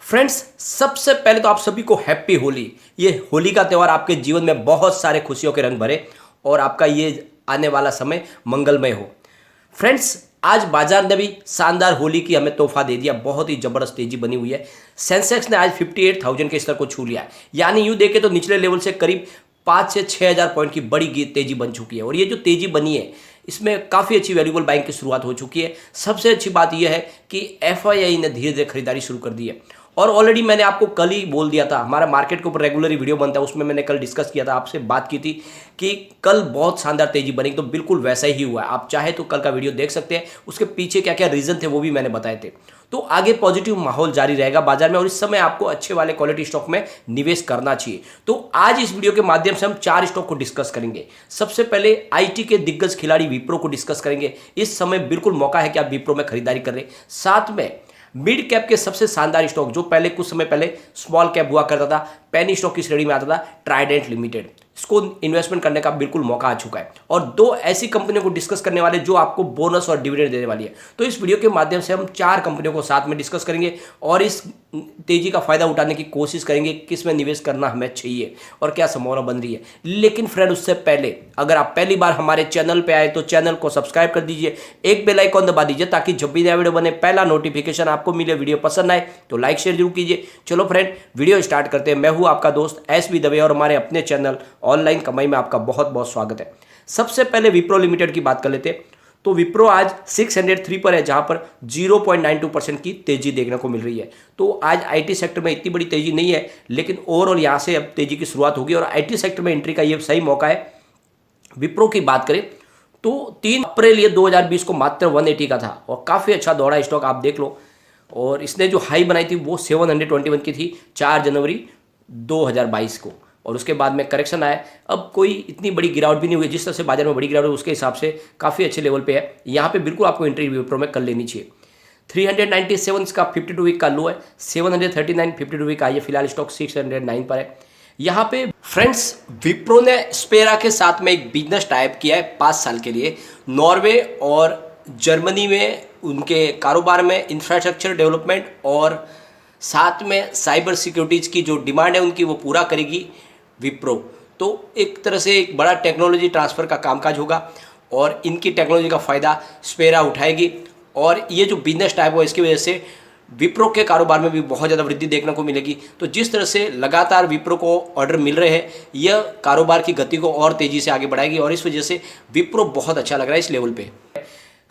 Friends, सबसे पहले तो आप सभी को हैप्पी होली। ये होली का त्यौहार आपके जीवन में बहुत सारे खुशियों के रंग भरे और आपका ये आने वाला समय मंगलमय हो। फ्रेंड्स, आज बाजार ने भी शानदार होली की हमें तोहफा दे दिया। बहुत ही जबरदस्त तेजी बनी हुई है। सेंसेक्स ने आज 58,000 के स्तर को छू लिया है, यानी यूं देखें तो निचले लेवल से करीब 5 से 6,000 पॉइंट की बड़ी तेजी बन चुकी है। और ये जो तेजी बनी है इसमें काफ़ी अच्छी वैल्यूएबल बाइंग की शुरुआत हो चुकी है। सबसे अच्छी बात यह है कि एफआईआई ने धीरे धीरे खरीदारी शुरू कर दी है। और ऑलरेडी मैंने आपको कल ही बोल दिया था, हमारा मार्केट के ऊपर रेगुलर वीडियो बनता है, उसमें मैंने कल डिस्कस किया था, आपसे बात की थी कि कल बहुत शानदार तेजी बनेगी। तो बिल्कुल वैसा ही हुआ है। आप चाहे तो कल का वीडियो देख सकते हैं, उसके पीछे क्या क्या रीजन थे वो भी मैंने बताए थे। तो आगे पॉजिटिव माहौल जारी रहेगा बाजार में और इस समय आपको अच्छे वाले क्वालिटी स्टॉक में निवेश करना चाहिए। तो आज इस वीडियो के माध्यम से हम 4 स्टॉक को डिस्कस करेंगे। सबसे पहले आईटी के दिग्गज खिलाड़ी विप्रो को डिस्कस करेंगे। इस समय बिल्कुल मौका है कि आप विप्रो में खरीदारी कर रहे। साथ में मिड कैप के सबसे शानदार स्टॉक जो पहले कुछ समय पहले स्मॉल कैप हुआ करता था, पेनी स्टॉक की श्रेणी में आता था, ट्राइडेंट लिमिटेड, इसको इन्वेस्टमेंट करने का बिल्कुल मौका आ चुका है। और 2 ऐसी कंपनियों को डिस्कस करने वाले जो आपको बोनस और डिविडेंड देने वाली है। तो इस वीडियो के माध्यम से हम 4 कंपनियों को साथ में डिस्कस करेंगे और इस तेजी का फायदा उठाने की कोशिश करेंगे, किस में निवेश करना हमें चाहिए और क्या संभावना बन रही है। लेकिन फ्रेंड, उससे पहले अगर आप पहली बार हमारे चैनल पे आए तो चैनल को सब्सक्राइब कर दीजिए, एक बेल आइकॉन दबा दीजिए ताकि जब भी नया वीडियो बने पहला नोटिफिकेशन आपको मिले। वीडियो पसंद आए तो लाइक शेयर जरूर कीजिए। चलो फ्रेंड, वीडियो स्टार्ट करते हैं। मैं हूं आपका दोस्त एसबी दवे और हमारे अपने चैनल ऑनलाइन कमाई में आपका बहुत बहुत स्वागत है। सबसे पहले विप्रो लिमिटेड की बात कर लेते हैं। तो विप्रो आज 603 पर है, जहां पर 0.92% की तेजी देखने को मिल रही है। तो आज आईटी सेक्टर में इतनी बड़ी तेजी नहीं है, लेकिन ओवरऑल यहां से अब तेजी की शुरुआत होगी और आईटी सेक्टर में एंट्री का ये सही मौका है। विप्रो की बात करें तो 3 अप्रैल ये 2020 को मात्र 180 का था और काफ़ी अच्छा दौड़ा स्टॉक, आप देख लो। और इसने जो हाई बनाई थी वो 721 की थी 4 जनवरी 2022 को, और उसके बाद में करेक्शन आया। अब कोई इतनी बड़ी गिरावट भी नहीं हुई, जिस तरह से बाजार में बड़ी गिरावट है उसके हिसाब से काफ़ी अच्छे लेवल पे है। यहाँ पे बिल्कुल आपको एंट्री विप्रो में कर लेनी चाहिए। 397 इसका 52 वीक का लो है, 739 52 वीक का, ये फिलहाल स्टॉक 609 पर है। यहाँ पे फ्रेंड्स, विप्रो ने स्पेरा के साथ में एक बिजनेस टाइप किया है 5 साल के लिए। नॉर्वे और जर्मनी में उनके कारोबार में इंफ्रास्ट्रक्चर डेवलपमेंट और साथ में साइबर सिक्योरिटीज़ की जो डिमांड है उनकी वो पूरा करेगी विप्रो। तो एक तरह से एक बड़ा टेक्नोलॉजी ट्रांसफ़र का कामकाज होगा और इनकी टेक्नोलॉजी का फ़ायदा स्पेरा उठाएगी। और ये जो बिजनेस टाइप हो इसकी वजह से विप्रो के कारोबार में भी बहुत ज़्यादा वृद्धि देखने को मिलेगी। तो जिस तरह से लगातार विप्रो को ऑर्डर मिल रहे हैं, यह कारोबार की गति को और तेज़ी से आगे बढ़ाएगी और इस वजह से विप्रो बहुत अच्छा लग रहा है इस लेवल पे।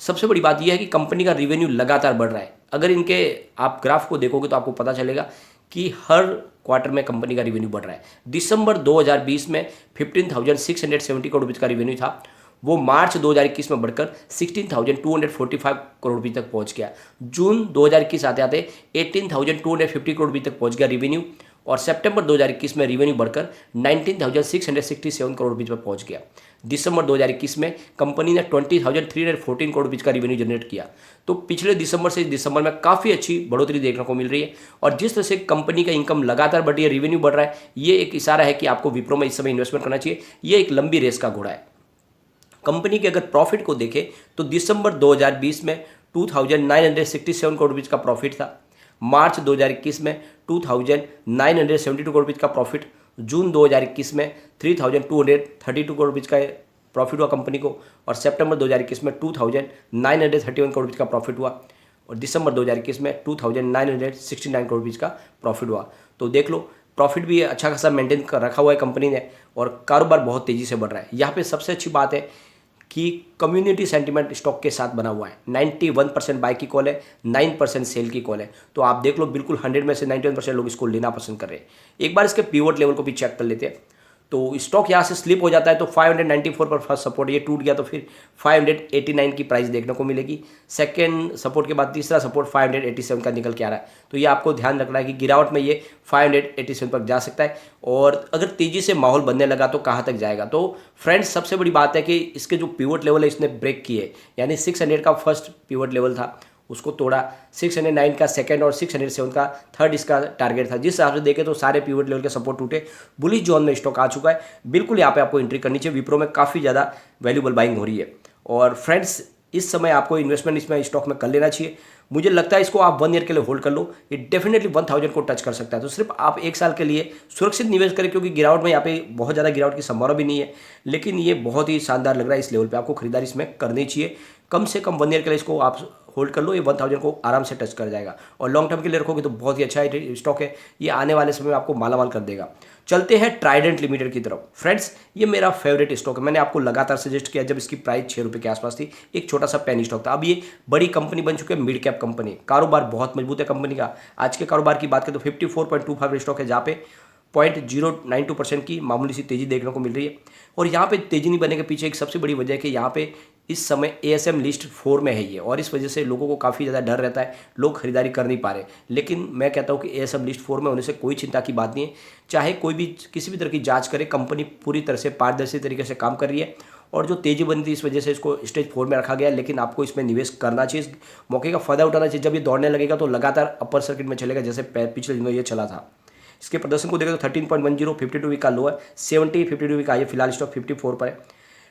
सबसे बड़ी बात यह है कि कंपनी का रिवेन्यू लगातार बढ़ रहा है। अगर इनके आप ग्राफ को देखोगे तो आपको पता चलेगा कि हर क्वार्टर में कंपनी का रिवेन्यू बढ़ रहा है। दिसंबर 2020 में 15,670 करोड़ रुपये का रिवेन्यू था, वो मार्च 2021 में बढ़कर 16,245 करोड़ रुपये तक पहुंच गया। जून 2021 आते आते 18,250 करोड़ रुपये तक पहुंच गया रिवेन्यू, और सितंबर 2021 में रिवेन्यू बढ़कर 19,667 करोड़ रुपये पर पहुंच गया। दिसंबर 2021 में कंपनी ने 20,314 करोड़ रुपये का रिवेन्यू जनरेट किया। तो पिछले दिसंबर से दिसंबर में काफ़ी अच्छी बढ़ोतरी देखने को मिल रही है। और जिस तरह से कंपनी का इनकम लगातार बढ़ रही है, रिवेन्यू बढ़ रहा है, ये एक इशारा है कि आपको विप्रो में इस समय इन्वेस्टमेंट करना चाहिए। ये एक लंबी रेस का घोड़ा है। कंपनी के अगर प्रॉफिट को देखें तो दिसंबर 2020 में 2,967 करोड़ रुपये का प्रॉफिट था, मार्च 2021 में 2,972 करोड़ रुपये का प्रॉफिट, जून 2021 में 3,232 करोड़ रुपये का प्रॉफिट हुआ कंपनी को, और सितंबर 2021 में 2,931 करोड़ रुपये का प्रॉफिट हुआ, और दिसंबर 2021 में 2,969 करोड़ रुपये का प्रॉफिट हुआ। तो देख लो, प्रॉफिट भी अच्छा खासा मेंटेन कर रखा हुआ है कंपनी ने और कारोबार बहुत तेज़ी से बढ़ रहा है। यहाँ पे सबसे अच्छी बात है कि कम्युनिटी सेंटीमेंट स्टॉक के साथ बना हुआ है। 91% बाय की कॉल है, 9% सेल की कॉल है। तो आप देख लो, बिल्कुल 100 में से 91% लोग इसको लेना पसंद कर रहे हैं। एक बार इसके पिवट लेवल को भी चेक कर लेते हैं। तो स्टॉक यहाँ से स्लिप हो जाता है तो 594 पर फर्स्ट सपोर्ट, ये टूट गया तो फिर 589 की प्राइस देखने को मिलेगी। सेकंड सपोर्ट के बाद तीसरा सपोर्ट 587 का निकल के आ रहा है। तो ये आपको ध्यान रखना है कि गिरावट में ये 587 पर जा सकता है, और अगर तेज़ी से माहौल बनने लगा तो कहाँ तक जाएगा। तो फ्रेंड्स, सबसे बड़ी बात है कि इसके जो पिवट लेवल है इसने ब्रेक किए, यानी 600 का फर्स्ट पिवट लेवल था उसको तोड़ा, 609 का सेकंड और 607 का थर्ड इसका टारगेट था। जिस हिसाब से देखें तो सारे पिवट लेवल के सपोर्ट टूटे, बुलिश जोन में स्टॉक आ चुका है। बिल्कुल यहाँ पे आपको एंट्री करनी चाहिए। विप्रो में काफ़ी ज़्यादा वैल्यूबल बाइंग हो रही है। और फ्रेंड्स, इस समय आपको इन्वेस्टमेंट इसमें स्टॉक में कर लेना चाहिए। मुझे लगता है इसको आप 1 ईयर के लिए होल्ड कर लो, ये डेफिनेटली 1000 को टच कर सकता है। तो सिर्फ आप 1 साल के लिए सुरक्षित निवेश करें, क्योंकि गिरावट में यहाँ पे बहुत ज़्यादा गिरावट की संभावना भी नहीं है, लेकिन ये बहुत ही शानदार लग रहा है। इस लेवल पे आपको खरीदारी इसमें करनी चाहिए। कम से कम 1 ईयर के लिए इसको आप होल्ड कर लो, ये 1000 को आराम से टच कर जाएगा। और लॉन्ग टर्म के लिए रखोगे तो बहुत ही अच्छा स्टॉक है, ये आने वाले समय में आपको मालामाल कर देगा। चलते हैं ट्राइडेंट लिमिटेड की तरफ। फ्रेंड्स, ये मेरा फेवरेट स्टॉक है, मैंने आपको लगातार सजेस्ट किया जब इसकी प्राइस 6 रुपये के आसपास थी। एक छोटा सा पेनी स्टॉक था, अब ये बड़ी कंपनी बन चुकी है, मिड कैप कंपनी, कारोबार बहुत मजबूत है कंपनी का। आज के कारोबार की बात करें तो 54.25 स्टॉक है, जहाँ पे 0.092% की मामूली सी तेजी देखने को मिल रही है। और यहाँ पे तेजी नहीं बनने के पीछे एक सबसे बड़ी वजह है कि यहाँ पे इस समय ASM लिस्ट 4 में है ये, और इस वजह से लोगों को काफ़ी ज़्यादा डर रहता है, लोग खरीदारी कर नहीं पा रहे। लेकिन मैं कहता हूँ कि ASM लिस्ट 4 में होने से कोई चिंता की बात नहीं है। चाहे कोई भी किसी भी तरह की जांच करे, कंपनी पूरी तरह से पारदर्शी तरीके से काम कर रही है, और जो तेजी बनी थी इस वजह से इसको स्टेज 4 में रखा गया है। लेकिन आपको इसमें निवेश करना चाहिए, इस मौके का फायदा उठाना चाहिए। जब ये दौड़ने लगेगा तो लगातार अपर सर्किट में चलेगा, जैसे पिछले दिनों ये चला था। इसके प्रदर्शन को देखें तो 13.10 52 वीक का लो है, 70 52 वीक का, ये फिलहाल स्टॉक 54 पर है।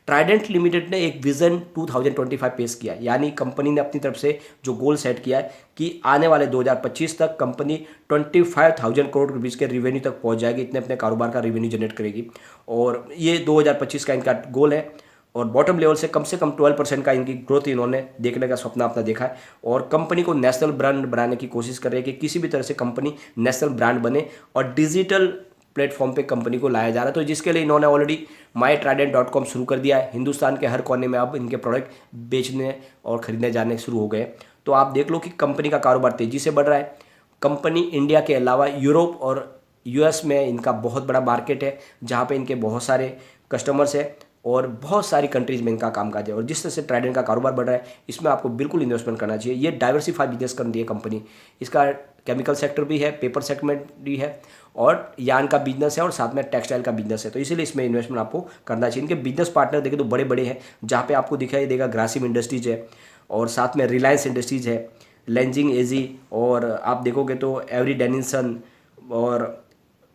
ट्राइडेंट लिमिटेड ने एक विजन 2025 पेश किया, यानी कंपनी ने अपनी तरफ से जो गोल सेट किया है कि आने वाले 2025 तक कंपनी 25,000 करोड़ रुपीज़ के रेवेन्यू तक पहुंच जाएगी, इतने अपने कारोबार का रेवेन्यू जनरेट करेगी। और ये 2025 का इनका गोल है। और बॉटम लेवल से कम 12% का इनकी ग्रोथ इन्होंने देखने का सपना अपना देखा है। और कंपनी को नेशनल ब्रांड बनाने की कोशिश कर रही है कि किसी भी तरह से कंपनी नेशनल ब्रांड बने, और डिजिटल प्लेटफॉर्म पे कंपनी को लाया जा रहा है। तो जिसके लिए इन्होंने ऑलरेडी mytrident.com शुरू कर दिया है। हिंदुस्तान के हर कोने में अब इनके प्रोडक्ट बेचने और खरीदने जाने शुरू हो गए। तो आप देख लो कि कंपनी का कारोबार तेज़ी से बढ़ रहा है। कंपनी इंडिया के अलावा यूरोप और US में इनका बहुत बड़ा मार्केट है, जहाँ पे इनके बहुत सारे कस्टमर्स है, और बहुत सारी कंट्रीज में इनका कामकाज है। और जिस तरह से ट्राइडेंट का कारोबार बढ़ रहा है, इसमें आपको बिल्कुल इन्वेस्टमेंट करना चाहिए। ये डाइवर्सिफाइड बिजनेस कर रही है कंपनी, इसका केमिकल सेक्टर भी है, पेपर सेगमेंट भी है, और यार्न का बिजनेस है, और साथ में टेक्सटाइल का बिजनेस है। तो इसीलिए इसमें इन्वेस्टमेंट आपको करना चाहिए। इनके बिजनेस पार्टनर देखें तो बड़े बड़े हैं, जहाँ पे आपको दिखाई देगा ग्रासिम इंडस्ट्रीज है, और साथ में रिलायंस इंडस्ट्रीज है, लेंजिंग एजी, और आप देखोगे तो एवरी डेनिसन, और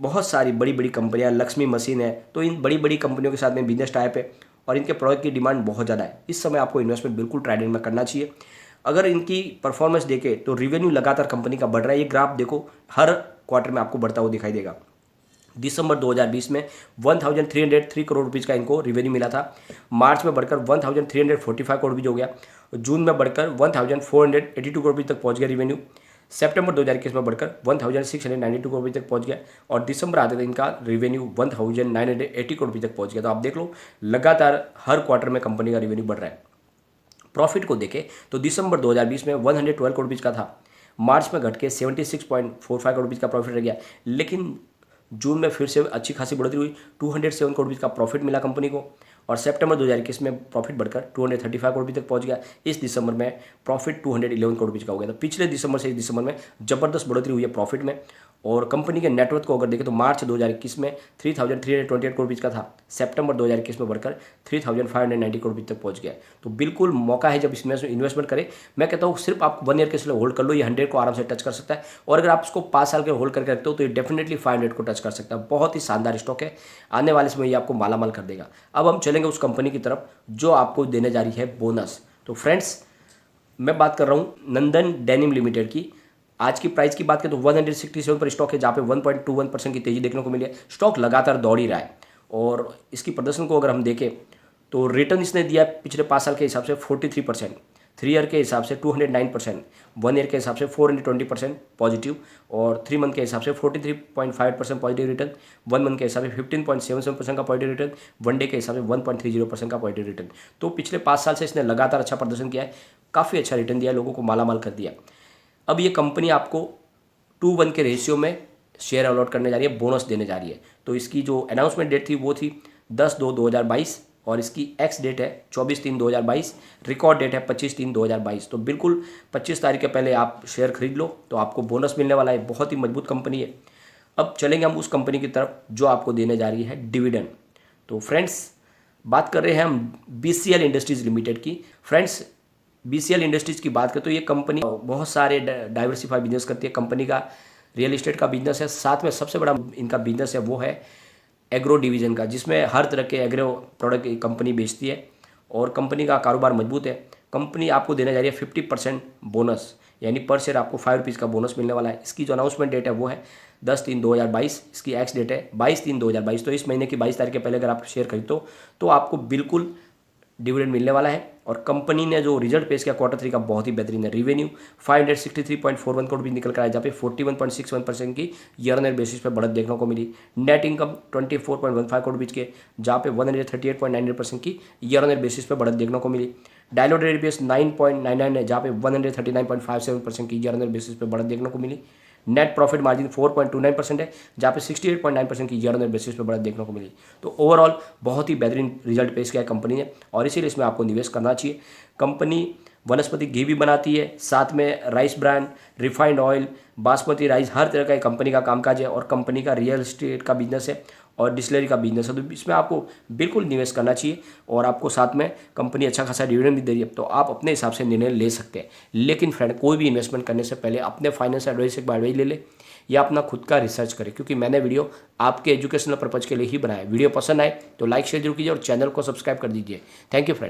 बहुत सारी बड़ी बड़ी कंपनियां, लक्ष्मी मशीन है। तो इन बड़ी बड़ी कंपनियों के साथ में बिजनेस टाइप है, और इनके प्रोडक्ट की डिमांड बहुत ज़्यादा है। इस समय आपको इन्वेस्टमेंट बिल्कुल ट्राइडेंट में करना चाहिए। अगर इनकी परफॉर्मेंस देखें तो रेवेन्यू लगातार कंपनी का बढ़ रहा है। ये ग्राफ देखो, हर क्वार्टर में आपको बढ़ता हुआ दिखाई देगा। दिसंबर 2020 में 1303 करोड़ रुपीज़ का इनको रेवेन्यू मिला था। मार्च में बढ़कर 1345 करोड़ रुपीज़ हो गया। जून में बढ़कर 1482 करोड़ रुपीज़ तक पहुंच गया रेवेन्यू। सितंबर 2021 में बढ़कर 1692 करोड़ रुपये तक पहुंच गया, और दिसंबर आते तक इनका रेवेन्यू 1980 करोड़ रुपये तक पहुंच गया। तो आप देख लो, लगातार हर क्वार्टर में कंपनी का रेवेन्यू बढ़ रहा है। प्रॉफिट को देखें तो दिसंबर 2020 में 112 करोड़ रुपीज़ का था, मार्च में घट के 76.45 करोड़ रुपीज़ का प्रॉफिट रह गया। लेकिन जून में फिर से अच्छी खासी बढ़ोतरी हुई, 207 करोड़ रुपीज़ का प्रॉफिट मिला कंपनी को, और सितंबर 2021 में प्रॉफिट बढ़कर 235 करोड़ रुपये तक पहुंच गया। इस दिसंबर में प्रॉफिट 211 करोड़ रुपये का हो गया। तो पिछले दिसंबर से इस दिसंबर में जबरदस्त बढ़ोतरी हुई है प्रॉफिट में। और कंपनी के नेटवर्थ को अगर देखें तो मार्च 2021 में 3328 करोड़ रुपये का था, सितंबर 2021 में बढ़कर 3590 करोड़ रुपये तक पहुंच गया। तो बिल्कुल मौका है जब इसमें इन्वेस्टमेंट करें। मैं कहता हूँ सिर्फ आप 1 ईयर के लिए होल्ड कर लो, ये 100 को आराम से टच कर सकता है। और अगर आप इसको 5 साल के होल्ड करके रखते हो तो ये डेफिनेटली 500 को टच कर सकता है। बहुत ही शानदार स्टॉक है, आने वाले समय ये आपको मालामाल कर देगा। अब हम चलेंगे उस कंपनी की तरफ जो आपको देने जा रही है बोनस। तो फ्रेंड्स, मैं बात कर रहा हूँ नंदन डेनिम लिमिटेड की। आज की प्राइस की बात करें तो 167 पर स्टॉक है, जहाँ पे 1.21% की तेजी देखने को मिली है। स्टॉक लगातार दौड़ ही रहा है, और इसकी प्रदर्शन को अगर हम देखें तो रिटर्न इसने दिया पिछले 5 साल के हिसाब से 43%, 3 ईयर के हिसाब से 209%, 1 ईयर के हिसाब से 420% पॉजिटिव, और 3 मंथ के हिसाब से 43.5% पॉजिटिव रिटर्न, 1 मंथ के हिसाब से 15.77% का पॉजिटिव रिटर्न, 1 डे के हिसाब से 1.30% का पॉजिटिव रिटर्न। तो पिछले 5 साल से इसने लगातार अच्छा प्रदर्शन किया है, काफ़ी अच्छा रिटर्न दिया, लोगों को मालामाल कर दिया। अब ये कंपनी आपको 2:1 के रेशियो में शेयर अलॉट करने जा रही है, बोनस देने जा रही है। तो इसकी जो अनाउंसमेंट डेट थी वो थी 10/2/2022, और इसकी एक्स डेट है 24/3/2022, रिकॉर्ड डेट है 25/3/2022। तो बिल्कुल 25 तारीख के पहले आप शेयर खरीद लो तो आपको बोनस मिलने वाला है। बहुत ही मजबूत कंपनी है। अब चलेंगे हम उस कंपनी की तरफ जो आपको देने जा रही है डिविडेंड। तो फ्रेंड्स, बात कर रहे हैं हम BCL इंडस्ट्रीज़ लिमिटेड की। फ्रेंड्स, BCL इंडस्ट्रीज़ की बात करें तो ये कंपनी बहुत सारे डाइवर्सिफाई बिजनेस करती है। कंपनी का रियल एस्टेट का बिजनेस है, साथ में सबसे बड़ा इनका बिजनेस है वो है एग्रो डिवीज़न का, जिसमें हर तरह के एग्रो प्रोडक्ट कंपनी बेचती है, और कंपनी का कारोबार मजबूत है। कंपनी आपको देने जा रही है 50% बोनस, यानी पर शेयर आपको 5 रुपीज़ का बोनस मिलने वाला है। इसकी जो अनाउंसमेंट डेट है वो है 10/3/2022, इसकी एक्स डेट है 22/3/2022। तो इस महीने की 22 तारीख के पहले अगर आप शेयर खरीदो तो आपको बिल्कुल डिविडेंड मिलने वाला है। और कंपनी ने जो रिजल्ट पेश किया Q3 का बहुत ही बेहतरीन है। रेवेन्यू 563.41 करोड़ भी निकल कर आया, जहाँ पे 41.61% की ईयर ऑन ईयर बेसिस पे बढ़त देखने को मिली। नेट इनकम 24.15 करोड़ बीच के, जहाँ पे 138.98% की ईयर ऑन ईयर बेसिस पे बढ़त देखने को मिली। डायलूटेड EPS 9.99 है, जहाँ पे 139.57% की ईयर ऑन ईयर बेसिस पे बढ़त देखने को मिली। नेट प्रॉफिट मार्जिन 4.29% है, जहाँ पे 68.9% की ईयर ऑन ईयर बेसिस पे बढ़त देखने को मिली। तो ओवरऑल बहुत ही बेहतरीन रिजल्ट पेश किया है कंपनी ने, और इसीलिए इसमें आपको निवेश करना चाहिए। कंपनी वनस्पति घी भी बनाती है, साथ में rice brand, refined oil, basmati rice, हर तरह का कंपनी का कामकाज है। और कंपनी का रियल एस्टेट का बिजनेस है और डिस्टिलरी का बिजनेस है, तो इसमें आपको बिल्कुल निवेश करना चाहिए। और आपको साथ में कंपनी अच्छा खासा डिविडेंड भी दे रही है, तो आप अपने हिसाब से निर्णय ले सकते हैं। लेकिन फ्रेंड, कोई भी इन्वेस्टमेंट करने से पहले अपने फाइनेंस एडवाइस से एक बार एडवाइस ले ले या अपना खुद का रिसर्च करें, क्योंकि मैंने वीडियो आपके एजुकेशनल पर्पज के लिए ही बनाया। वीडियो पसंद आए तो लाइक शेयर जरूर कीजिए और चैनल को सब्सक्राइब कर दीजिए। Thank you friend.